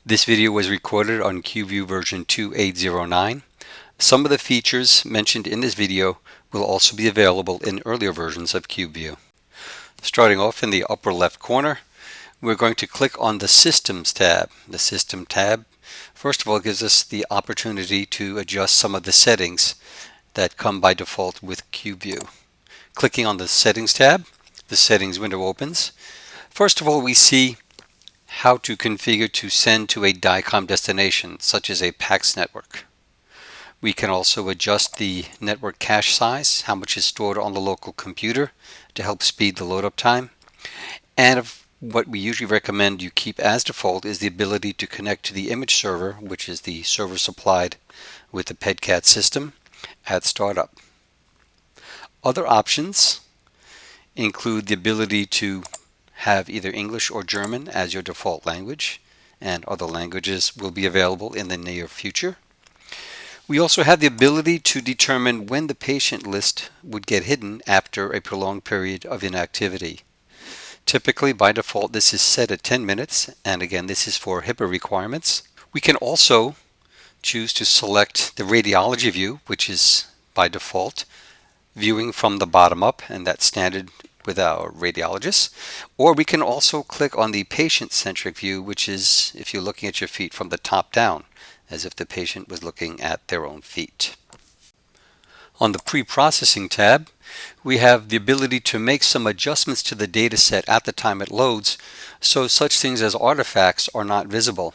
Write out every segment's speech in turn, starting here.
This video was recorded on CubeVue version 2809. Some of the features mentioned in this video will also be available in earlier versions of CubeVue. Starting off in the upper left corner, we're going to click on the Systems tab. The System tab, first of all, gives us the opportunity to adjust some of the settings that come by default with CubeVue. Clicking on the Settings tab, the Settings window opens. First of all, we see how to configure to send to a DICOM destination, such as a PAX network. We can also adjust the network cache size, how much is stored on the local computer, to help speed the load up time. And what we usually recommend you keep as default is the ability to connect to the image server, which is the server supplied with the pedCAT system at startup. Other options include the ability to have either English or German as your default language, and other languages will be available in the near future. We also have the ability to determine when the patient list would get hidden after a prolonged period of inactivity. Typically, by default, this is set at 10 minutes, and again, this is for HIPAA requirements. We can also choose to select the radiology view, which is by default viewing from the bottom up, and that's standard with our radiologists. Or we can also click on the patient-centric view, which is if you're looking at your feet from the top down, as if the patient was looking at their own feet. On the Pre-Processing tab, we have the ability to make some adjustments to the data set at the time it loads, so such things as artifacts are not visible.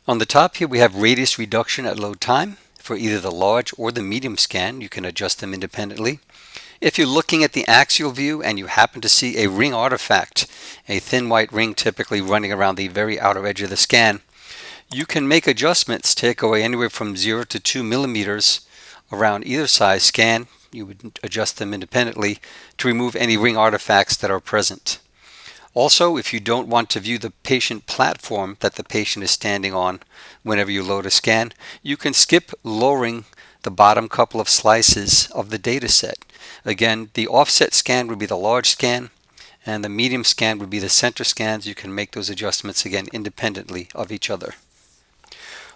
On the top here, we have radius reduction at load time. For either the large or the medium scan, you can adjust them independently. If you're looking at the axial view and you happen to see a ring artifact, a thin white ring typically running around the very outer edge of the scan, you can make adjustments, take away anywhere from 0 to 2 millimeters around either size scan. You would adjust them independently to remove any ring artifacts that are present. Also, if you don't want to view the patient platform that the patient is standing on whenever you load a scan, you can skip lowering the bottom couple of slices of the data set. Again, the offset scan would be the large scan, and the medium scan would be the center scans. You can make those adjustments again independently of each other.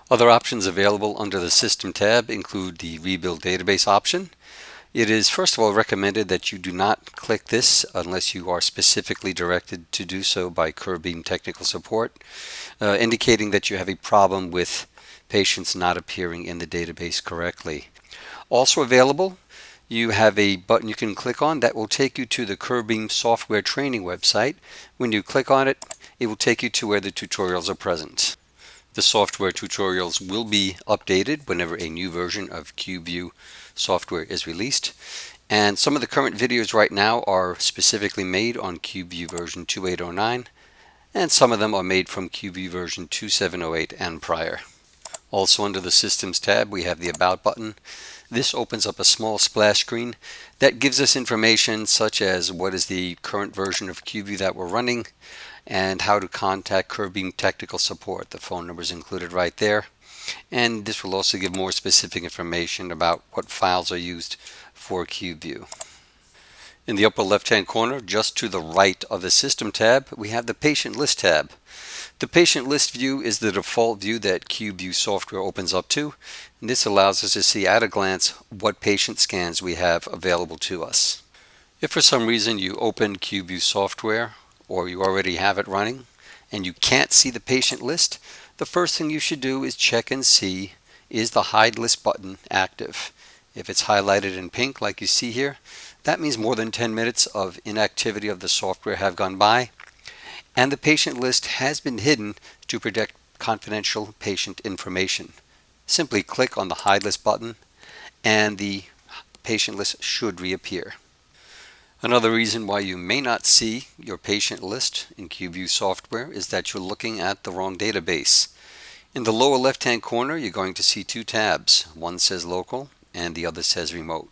Other options available under the System tab include the Rebuild Database option. It is first of all recommended that you do not click this unless you are specifically directed to do so by CurveBeam technical support, indicating that you have a problem with patients not appearing in the database correctly. Also available, you have a button you can click on that will take you to the CurveBeam software training website. When you click on it, it will take you to where the tutorials are present. The software tutorials will be updated whenever a new version of CubeVue software is released. And some of the current videos right now are specifically made on CubeVue version 2809, and some of them are made from CubeVue version 2708 and prior. Also under the Systems tab, we have the About button. This opens up a small splash screen that gives us information such as what is the current version of CubeVue that we're running and how to contact CurveBeam technical support. The phone number is included right there. And this will also give more specific information about what files are used for CubeVue. In the upper left-hand corner, just to the right of the System tab, we have the Patient List tab. The Patient List view is the default view that CubeVue software opens up to, and this allows us to see at a glance what patient scans we have available to us. If for some reason you open CubeVue software or you already have it running and you can't see the patient list, the first thing you should do is check and see, is the Hide List button active? If it's highlighted in pink like you see here, that means more than 10 minutes of inactivity of the software have gone by, and the patient list has been hidden to protect confidential patient information. Simply click on the Hide List button and the patient list should reappear. Another reason why you may not see your patient list in CubeVue software is that you're looking at the wrong database. In the lower left-hand corner, you're going to see two tabs. One says Local and the other says Remote.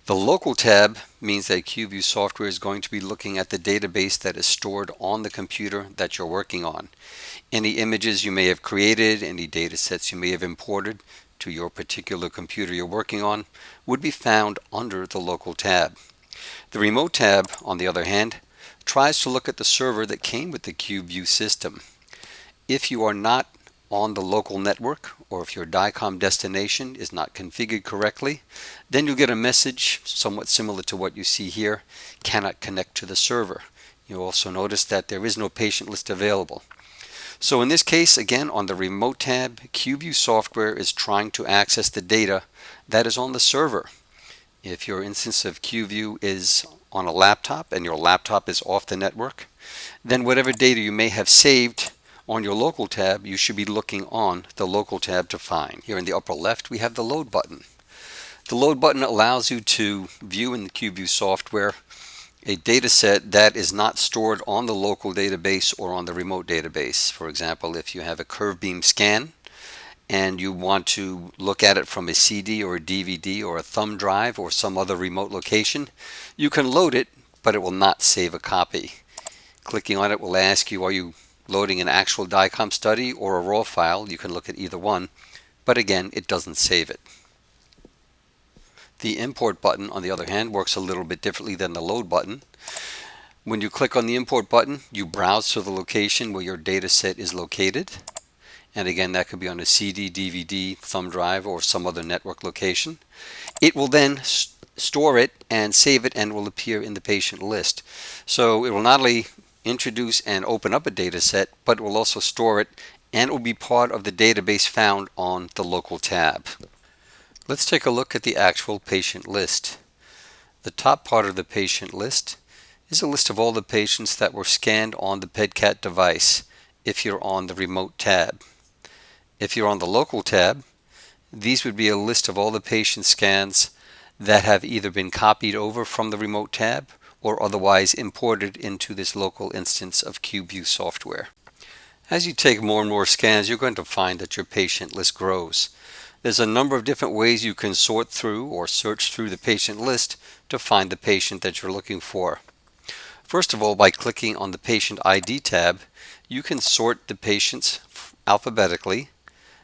The Local tab means that CubeVue software is going to be looking at the database that is stored on the computer that you're working on. Any images you may have created, any data sets you may have imported to your particular computer you're working on would be found under the Local tab. The Remote tab, on the other hand, tries to look at the server that came with the CubeVue system. If you are not on the local network, or if your DICOM destination is not configured correctly, then you'll get a message somewhat similar to what you see here: cannot connect to the server. You'll also notice that there is no patient list available. So in this case, again, on the Remote tab, CubeVue software is trying to access the data that is on the server. If your instance of CubeVue is on a laptop and your laptop is off the network, then whatever data you may have saved on your local tab, you should be looking on the local tab to find. Here in the upper left, we have the load button. The load button allows you to view in the CubeVue software a data set that is not stored on the local database or on the remote database. For example, if you have a CurveBeam scan and you want to look at it from a CD or a DVD or a thumb drive or some other remote location, you can load it, but it will not save a copy. Clicking on it will ask you, are you loading an actual DICOM study or a raw file? You can look at either one, but again, it doesn't save it. The import button, on the other hand, works a little bit differently than the load button. When you click on the import button, you browse to the location where your data set is located. And again, that could be on a CD, DVD, thumb drive, or some other network location. It will then store it and save it, and it will appear in the patient list. So it will not only introduce and open up a data set, but it will also store it, and it will be part of the database found on the local tab. Let's take a look at the actual patient list. The top part of the patient list is a list of all the patients that were scanned on the pedCAT device if you're on the remote tab. If you're on the local tab, these would be a list of all the patient scans that have either been copied over from the remote tab or otherwise imported into this local instance of CubeVue software. As you take more and more scans, you're going to find that your patient list grows. There's a number of different ways you can sort through or search through the patient list to find the patient that you're looking for. First of all, by clicking on the Patient ID tab, you can sort the patients alphabetically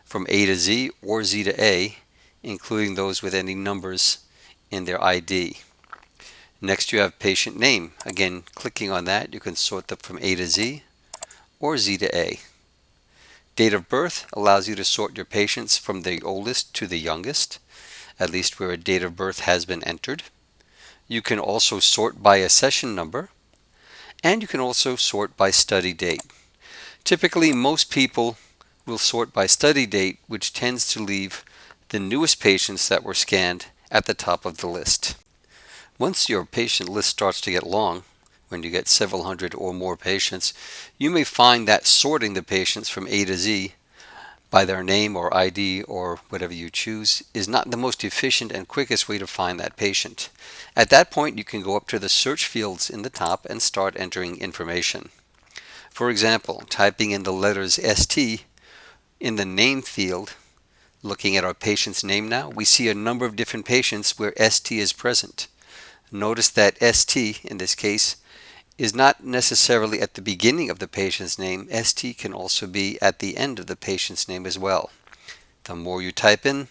from A to Z or Z to A, including those with any numbers in their ID. Next, you have patient name. Again, clicking on that, you can sort them from A to Z or Z to A. Date of birth allows you to sort your patients from the oldest to the youngest, at least where a date of birth has been entered. You can also sort by accession number, and you can also sort by study date. Typically, most people will sort by study date, which tends to leave the newest patients that were scanned at the top of the list. Once your patient list starts to get long, when you get several hundred or more patients, you may find that sorting the patients from A to Z by their name or ID or whatever you choose is not the most efficient and quickest way to find that patient. At that point, you can go up to the search fields in the top and start entering information. For example, typing in the letters ST in the name field, looking at our patient's name now, we see a number of different patients where ST is present. Notice that ST, in this case, is not necessarily at the beginning of the patient's name. ST can also be at the end of the patient's name as well. The more you type in,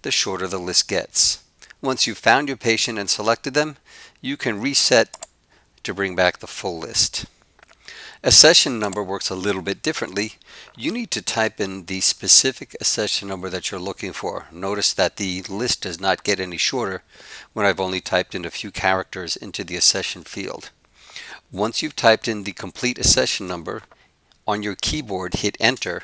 the shorter the list gets. Once you've found your patient and selected them, you can reset to bring back the full list. Accession number works a little bit differently. You need to type in the specific accession number that you're looking for. Notice that the list does not get any shorter when I've only typed in a few characters into the accession field. Once you've typed in the complete accession number, on your keyboard hit enter,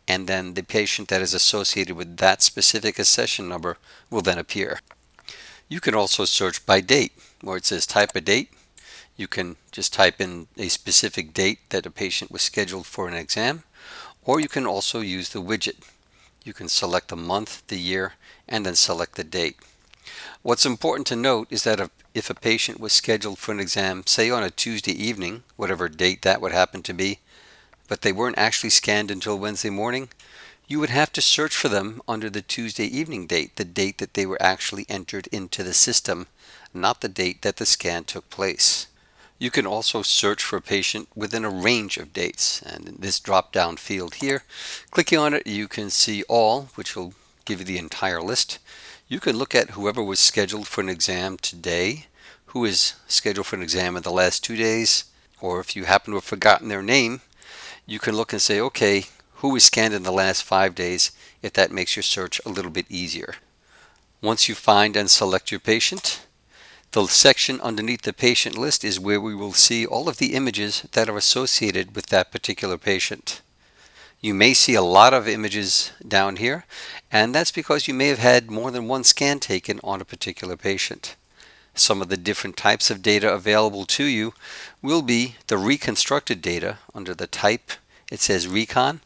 and then the patient that is associated with that specific accession number will then appear. You can also search by date, where it says type a date. You can just type in a specific date that a patient was scheduled for an exam, or you can also use the widget. You can select the month, the year, and then select the date. What's important to note is that if a patient was scheduled for an exam, say on a Tuesday evening, whatever date that would happen to be, but they weren't actually scanned until Wednesday morning, you would have to search for them under the Tuesday evening date, the date that they were actually entered into the system, not the date that the scan took place. You can also search for a patient within a range of dates, and in this drop-down field here, clicking on it, you can see all, which will give you the entire list. You can look at whoever was scheduled for an exam today, who is scheduled for an exam in the last 2 days, or if you happen to have forgotten their name, you can look and say, okay, who was scanned in the last 5 days if that makes your search a little bit easier. Once you find and select your patient, the section underneath the patient list is where we will see all of the images that are associated with that particular patient. You may see a lot of images down here, and that's because you may have had more than one scan taken on a particular patient. Some of the different types of data available to you will be the reconstructed data. Under the type, it says Recon,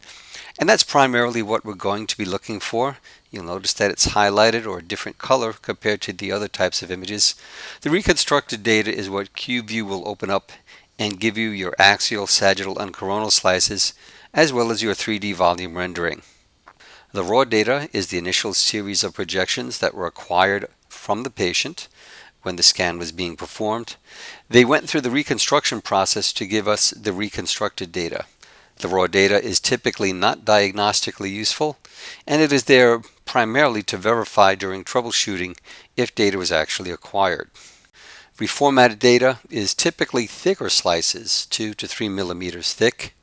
and that's primarily what we're going to be looking for. You'll notice that it's highlighted or a different color compared to the other types of images. The reconstructed data is what CubeVue will open up and give you your axial, sagittal, and coronal slices, as well as your 3D volume rendering. The raw data is the initial series of projections that were acquired from the patient when the scan was being performed. They went through the reconstruction process to give us the reconstructed data. The raw data is typically not diagnostically useful, and it is there primarily to verify during troubleshooting if data was actually acquired. Reformatted data is typically thicker slices, 2 to 3 millimeters thick,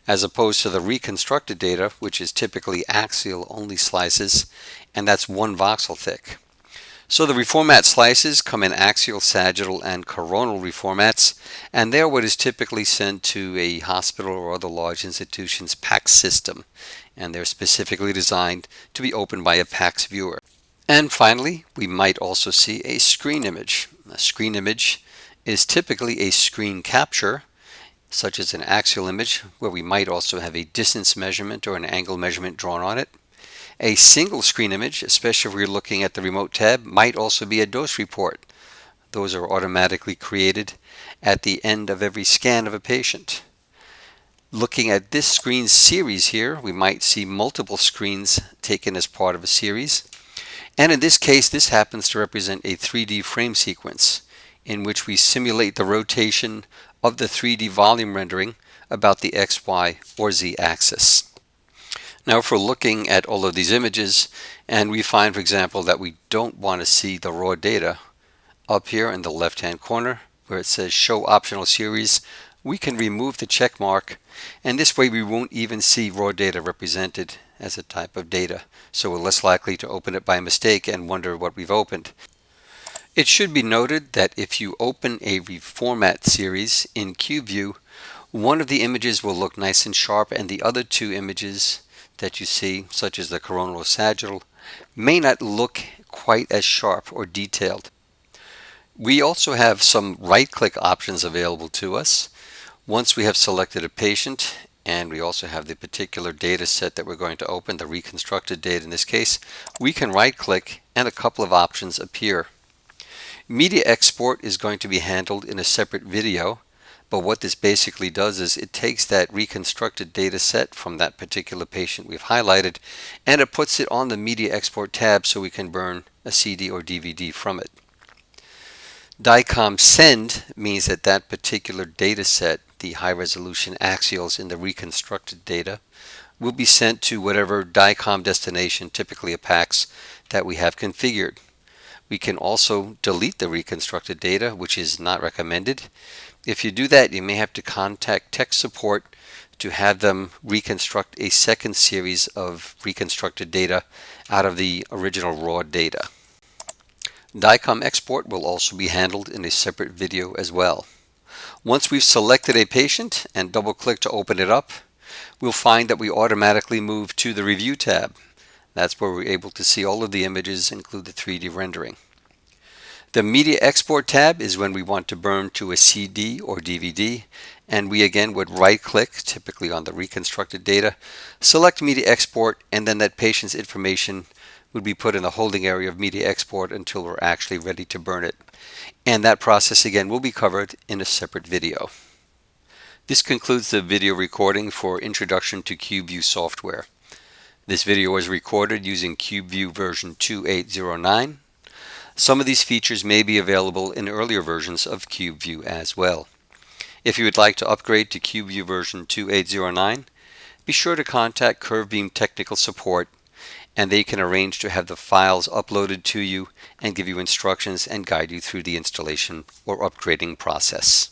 as opposed to the reconstructed data, which is typically axial only slices, and that's 1 voxel thick. So the reformat slices come in axial, sagittal, and coronal reformats, and they're what is typically sent to a hospital or other large institution's PACS system, and they're specifically designed to be opened by a PACS viewer. And finally, we might also see a screen image. A screen image is typically a screen capture, such as an axial image, where we might also have a distance measurement or an angle measurement drawn on it. A single screen image, especially if we're looking at the remote tab, might also be a dose report. Those are automatically created at the end of every scan of a patient. Looking at this screen series here, we might see multiple screens taken as part of a series. And in this case, this happens to represent a 3D frame sequence in which we simulate the rotation of the 3D volume rendering about the X, Y, or Z axis. Now, if we're looking at all of these images and we find, for example, that we don't want to see the raw data up here in the left-hand corner where it says Show Optional Series, we can remove the check mark, and this way we won't even see raw data represented as a type of data, so we're less likely to open it by mistake and wonder what we've opened. It should be noted that if you open a reformat series in CubeVue, one of the images will look nice and sharp, and the other 2 images that you see, such as the coronal or sagittal, may not look quite as sharp or detailed. We also have some right-click options available to us. Once we have selected a patient, and we also have the particular data set that we're going to open, the reconstructed data in this case, we can right-click and a couple of options appear. Media export is going to be handled in a separate video, but what this basically does is it takes that reconstructed data set from that particular patient we've highlighted, and it puts it on the media export tab so we can burn a CD or DVD from it. DICOM send means that that particular data set, the high resolution axials in the reconstructed data, will be sent to whatever DICOM destination, typically a PACS, that we have configured. We can also delete the reconstructed data, which is not recommended. If you do that, you may have to contact tech support to have them reconstruct a second series of reconstructed data out of the original raw data. DICOM export will also be handled in a separate video as well. Once we've selected a patient and double-click to open it up, we'll find that we automatically move to the Review tab. That's where we're able to see all of the images, include the 3D rendering. The Media Export tab is when we want to burn to a CD or DVD, and we again would right-click, typically on the reconstructed data, select Media Export, and then that patient's information would be put in the holding area of Media Export until we're actually ready to burn it. And that process again will be covered in a separate video. This concludes the video recording for Introduction to CubeVue software. This video was recorded using CubeVue version 2.8.09. Some of these features may be available in earlier versions of CubeVue as well. If you would like to upgrade to CubeVue version 2.8.09, be sure to contact CurveBeam technical support, and they can arrange to have the files uploaded to you and give you instructions and guide you through the installation or upgrading process.